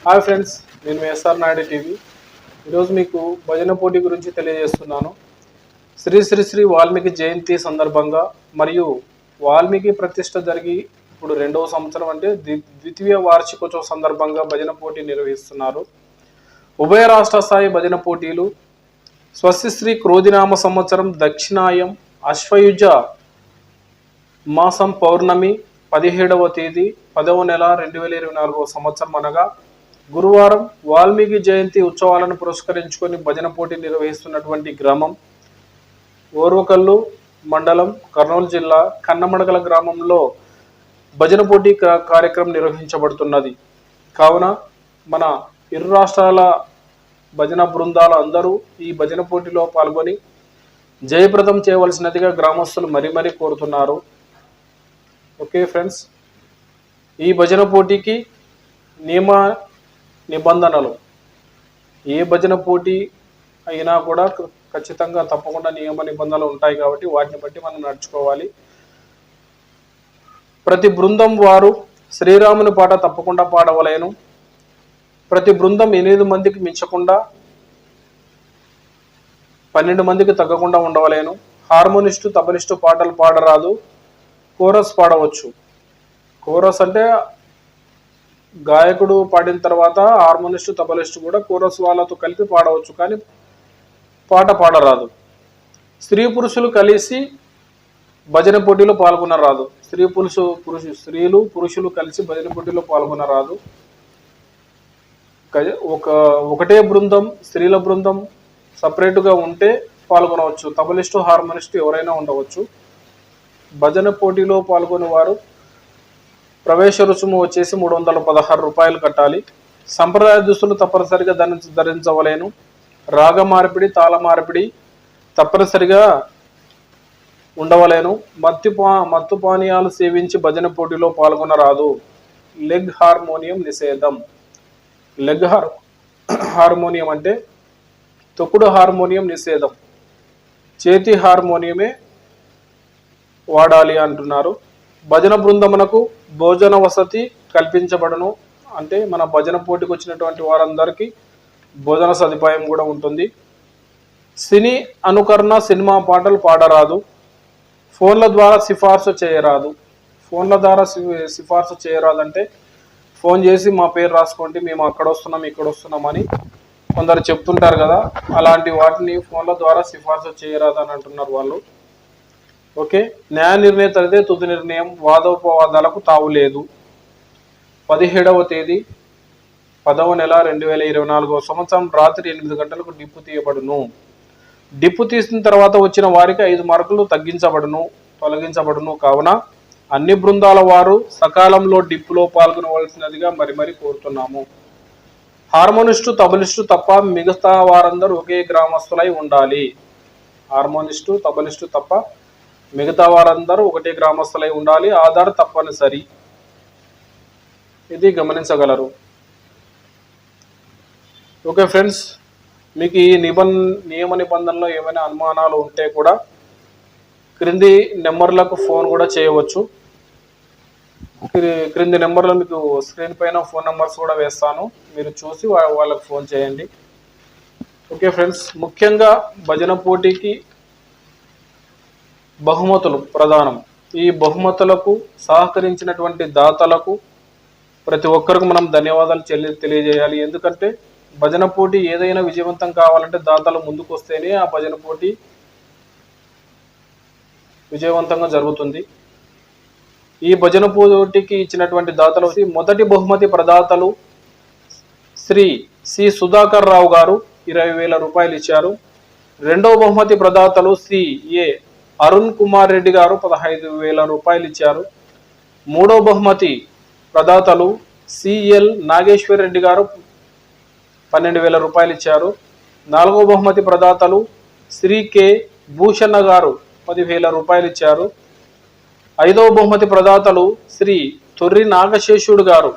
Hi friends, నేను SR Naidu TV. ఈరోజు మీకు భజన పోటీ గురించి తెలియజేస్తున్నాను. శ్రీ శ్రీ శ్రీ వాల్మీకి జయంతి సందర్భంగా మరియు వాల్మీకి ప్రతిష్ట జరిగి ఇప్పుడు 2వ సంవత్సరం అంటే ద్వితీయ వార్షికోత్సవ సందర్భంగా భజన పోటీ నిర్వహిస్తున్నారు. ఉభయ రాష్ట్ర స్థాయి భజన పోటీలు స్వస్తిశ్రీ క్రోధినామ సంవత్సరం దక్షిణాయం అశ్వయుజ మాసం పౌర్ణమి 17వ తేదీ 10వ నెల 2024 సంవత్సరం అనగా గురువారం వాల్మీకి జయంతి ఉత్సవాలను పురస్కరించుకొని భజన పోటీ నిర్వహిస్తున్నటువంటి గ్రామం ఓర్వకల్లు మండలం, కర్నూలు జిల్లా కన్నమడగల గ్రామంలో భజన పోటీ కార్యక్రమం నిర్వహించబడుతున్నది. కావున మన ఇరు రాష్ట్రాల భజన బృందాలు అందరూ ఈ భజన పోటీలో పాల్గొని జయప్రదం చేయవలసినదిగా గ్రామస్తులు మరీ కోరుతున్నారు. ఓకే ఫ్రెండ్స్, ఈ భజన పోటీకి నియమ నిబంధనలు, ఏ భజన పోటీ అయినా కూడా ఖచ్చితంగా తప్పకుండా నియమ నిబంధనలు ఉంటాయి కాబట్టి వాటిని బట్టి మనం నడుచుకోవాలి. ప్రతి బృందం వారు శ్రీరాముని పాట తప్పకుండా పాడవలేను. ప్రతి బృందం 8 మందికి మించకుండా 12 మందికి తగ్గకుండా ఉండవలేను. హార్మోనిస్టు, తబలిస్టు పాటలు పాడరాదు. కోరస్ పాడవచ్చు. కోరస్ అంటే గాయకుడు పాడిన తర్వాత హార్మోనిస్టు, తబలిస్టు కూడా కోరస్ వాళ్ళతో కలిపి పాడవచ్చు, కానీ పాట పాడరాదు. స్త్రీ పురుషులు కలిసి భజన పోటీలో పాల్గొనరాదు. స్త్రీలు పురుషులు కలిసి భజన పోటీలో పాల్గొనరాదు. ఒకటే బృందం, స్త్రీల బృందం సపరేట్గా ఉంటే పాల్గొనవచ్చు. తబలిస్టు, హార్మోనిస్టు ఎవరైనా ఉండవచ్చు. భజన పోటీలో పాల్గొనే వారు ప్రవేశ రుసుము వచ్చేసి 316 రూపాయలు కట్టాలి. సంప్రదాయ దుస్తులు తప్పనిసరిగా ధరించవలేను. రాగ మార్పిడి, తాళ మార్పిడి తప్పనిసరిగా ఉండవలేను. మత్తు పానీయాలు సేవించి భజన పోటీలో పాల్గొనరాదు. లెగ్ హార్మోనియం నిషేధం. లెగ్ హార్మోనియం అంటే తొక్కుడు హార్మోనియం నిషేధం. చేతి హార్మోనియమే వాడాలి అంటున్నారు. భజన బృందమునకు భోజన వసతి కల్పించబడను. అంటే మన భజన పోటీకి వచ్చినటువంటి వారందరికీ భోజన సదుపాయం కూడా ఉంటుంది. సినీ అనుకరణ, సినిమా పాటలు పాడరాదు. ఫోన్ల ద్వారా సిఫార్సు చేయరాదు. ఫోన్ల ద్వారా సిఫార్సు చేయరాదంటే ఫోన్ చేసి మా పేరు రాసుకోండి, మేము అక్కడ వస్తున్నాం ఇక్కడ వస్తున్నామని కొందరు చెప్తుంటారు కదా, అలాంటి వాటిని ఫోన్ల ద్వారా సిఫార్సు చేయరాదు అని అంటున్నారు వాళ్ళు. ఓకే, న్యాయ నిర్ణేతలదే తుది నిర్ణయం. వాదోపవాదాలకు తావు లేదు. 17వ తేదీ 10వ నెల 2024 సంవత్సరం రాత్రి 8 గంటలకు డిప్పు తీయబడును. డిప్పు తీసిన తర్వాత వచ్చిన వారికి 5 మార్కులు తొలగించబడును. కావున అన్ని బృందాల వారు సకాలంలో డిప్పులో పాల్గొనవలసినదిగా మరి కోరుతున్నాము. హార్మోనిస్టు, తబలిస్టు తప్ప మిగతా వారందరూ ఒకే గ్రామస్తులై ఉండాలి. హార్మోనిస్టు, తబలిస్టు తప్ప మిగతా వారందరూ ఒకటే గ్రామస్తులై ఉండాలి. ఆధార్ తప్పనిసరి. ఇది గమనించగలరు. ఓకే ఫ్రెండ్స్, మీకు ఈ నియమ నిబంధనలో ఏమైనా అనుమానాలు ఉంటే కూడా క్రింది నెంబర్లకు ఫోన్ కూడా చేయవచ్చు. క్రింది నెంబర్లో మీకు స్క్రీన్ పైన ఫోన్ నెంబర్స్ కూడా వేస్తాను, మీరు చూసి వాళ్ళకు ఫోన్ చేయండి. ఓకే ఫ్రెండ్స్, ముఖ్యంగా భజన పోటీకి బహుమతులు ప్రధానం. ఈ బహుమతులకు సహకరించినటువంటి దాతలకు ప్రతి ఒక్కరికి మనం ధన్యవాదాలు తెలియజేయాలి. ఎందుకంటే భజన పోటీ ఏదైనా విజయవంతం కావాలంటే దాతలు ముందుకు వస్తేనే ఆ భజన పోటీ విజయవంతంగా జరుగుతుంది. ఈ భజన పోటీకి ఇచ్చినటువంటి దాతలు మొదటి బహుమతి ప్రదాతలు శ్రీ సి సుధాకర్ రావు గారు 20,000 రూపాయలు ఇచ్చారు. రెండవ బహుమతి ప్రదాతలు శ్రీ ఏ అరుణ్ కుమార్ రెడ్డి గారు 15,000 రూపాయలు ఇచ్చారు. మూడవ బహుమతి ప్రదాతలు సిఎల్ నాగేశ్వర్ రెడ్డి గారు 12,000 రూపాయలు ఇచ్చారు. నాలుగవ బహుమతి ప్రదాతలు శ్రీ కె భూషణ గారు 10,000 రూపాయలు ఇచ్చారు. ఐదవ బహుమతి ప్రదాతలు శ్రీ తొర్రి నాగశేషుడు గారు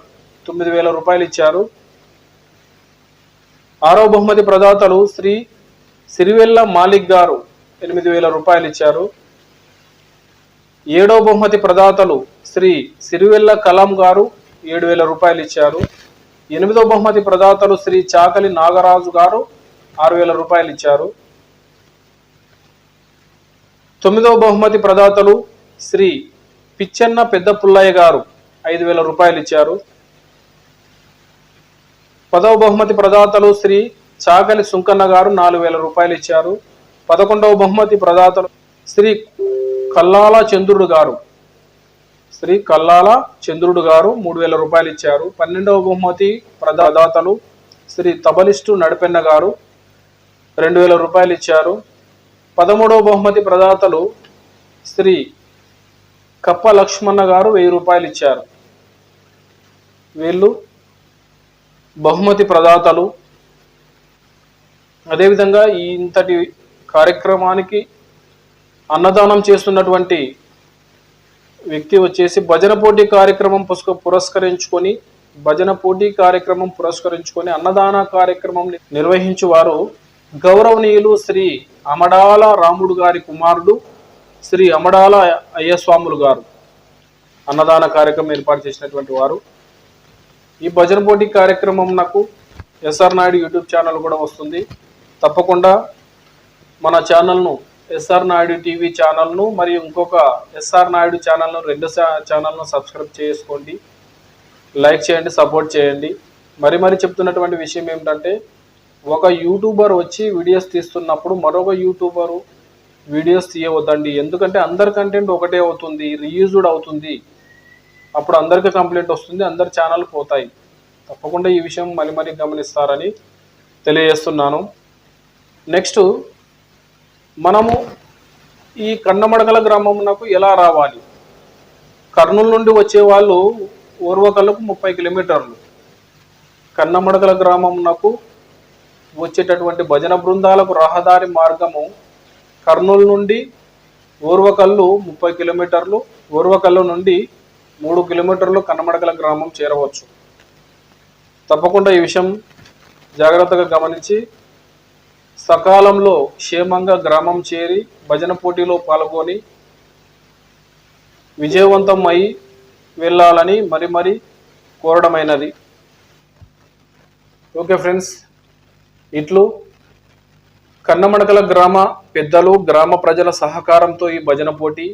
9,000 రూపాయలు ఇచ్చారు. ఆరవ బహుమతి ప్రదాతలు శ్రీ సిరివెల్ల మాలిక్ గారు 8,000 రూపాయలు ఇచ్చారు. ఏడవ బహుమతి ప్రదాతలు శ్రీ సిరివెల్ల కలాం గారు 7,000 రూపాయలు ఇచ్చారు. 8వ బహుమతి ప్రదాతలు శ్రీ చాకలి నాగరాజు గారు 6,000 రూపాయలు ఇచ్చారు. 9వ బహుమతి ప్రదాతలు శ్రీ పిచ్చెన్న పెద్ద పుల్లయ్య గారు 5,000 రూపాయలు ఇచ్చారు. 10వ బహుమతి ప్రదాతలు శ్రీ చాకలి సుంకన్న గారు 4,000 రూపాయలు ఇచ్చారు. 11వ బహుమతి ప్రదాతలు శ్రీ కల్లాల చంద్రుడు గారు 3,000 రూపాయలు ఇచ్చారు. 12వ బహుమతి ప్రదాతలు శ్రీ తబలిస్టు నడిపెన్న గారు 2,000 రూపాయలు ఇచ్చారు. 13వ బహుమతి ప్రదాతలు శ్రీ కప్ప లక్ష్మణ గారు 1,000 రూపాయలు ఇచ్చారు. వీళ్ళు బహుమతి ప్రదాతలు. అదేవిధంగా ఇంతటి కార్యక్రమానికి అన్నదానం చేస్తున్నటువంటి వ్యక్తి వచ్చేసి భజన పోటీ కార్యక్రమం పురస్కరించుకొని అన్నదాన కార్యక్రమం నిర్వహించువారు గౌరవనీయులు శ్రీ అమడాల రాముడు గారి కుమారుడు శ్రీ అమడాల అయ్యస్వాములు గారు అన్నదాన కార్యక్రమం ఏర్పాటు చేసినటువంటి వారు. ఈ భజన పోటీ కార్యక్రమం నాకు ఎస్ఆర్ నాయుడు యూట్యూబ్ ఛానల్ కూడా వస్తుంది. తప్పకుండా మన ఛానల్ను ఎస్ఆర్ నాయుడు టీవీ ఛానల్ను మరియు ఇంకొక ఎస్ఆర్ నాయుడు ఛానల్ను 2 ఛానల్ను సబ్స్క్రైబ్ చేసుకోండి, లైక్ చేయండి, సపోర్ట్ చేయండి. మరి చెప్తున్నటువంటి విషయం ఏమిటంటే, ఒక యూట్యూబర్ వచ్చి వీడియోస్ తీస్తున్నప్పుడు మరొక యూట్యూబరు వీడియోస్ తీయవద్దండి. ఎందుకంటే అందరి కంటెంట్ ఒకటే అవుతుంది, రీయూజ్డ్ అవుతుంది. అప్పుడు అందరికీ కంప్లైంట్ వస్తుంది, అందరి ఛానల్ పోతాయి. తప్పకుండా ఈ విషయం మళ్ళీ గమనిస్తారని తెలియజేస్తున్నాను. నెక్స్ట్ మనము ఈ కన్నమడగల గ్రామమునకు ఎలా రావాలి? కర్నూలు నుండి వచ్చే వాళ్ళు ఓర్వకల్లుకు 30 కిలోమీటర్లు. కన్నమడగల గ్రామమునకు వచ్చేటటువంటి భజన బృందాలకు రహదారి మార్గము కర్నూలు నుండి ఓర్వకల్లు 30 కిలోమీటర్లు, ఓర్వకల్లు నుండి 3 కిలోమీటర్లు కన్నమడగల గ్రామం చేరవచ్చు. తప్పకుండా ఈ విషయం జాగ్రత్తగా గమనించి సకాలంలో క్షేమంగా గ్రామం చేరి భజన పోటీలో పాల్గొని విజయవంతం అయి వెళ్ళాలని మరి కోరడమైనది. ఓకే ఫ్రెండ్స్, ఇట్లు కన్నమడకల గ్రామ పెద్దలు, గ్రామ ప్రజల సహకారంతో ఈ భజన పోటీ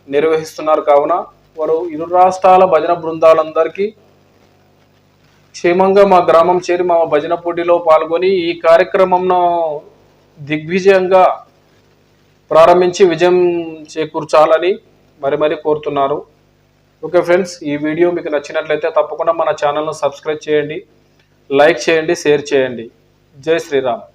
నిర్వహిస్తున్నారు. కావున వారు 2 రాష్ట్రాల భజన బృందాలందరికీ క్షేమంగా మా గ్రామం చేరి మా భజన పోటీలో పాల్గొని ఈ కార్యక్రమంను దిగ్విజయంగా ప్రారంభించి విజయం చేకూర్చాలని మరి కోరుతున్నారు. ఓకే ఫ్రెండ్స్, ఈ వీడియో మీకు నచ్చినట్లయితే తప్పకుండా మన ఛానల్ను సబ్స్క్రైబ్ చేయండి, లైక్ చేయండి, షేర్ చేయండి. జై శ్రీరామ్.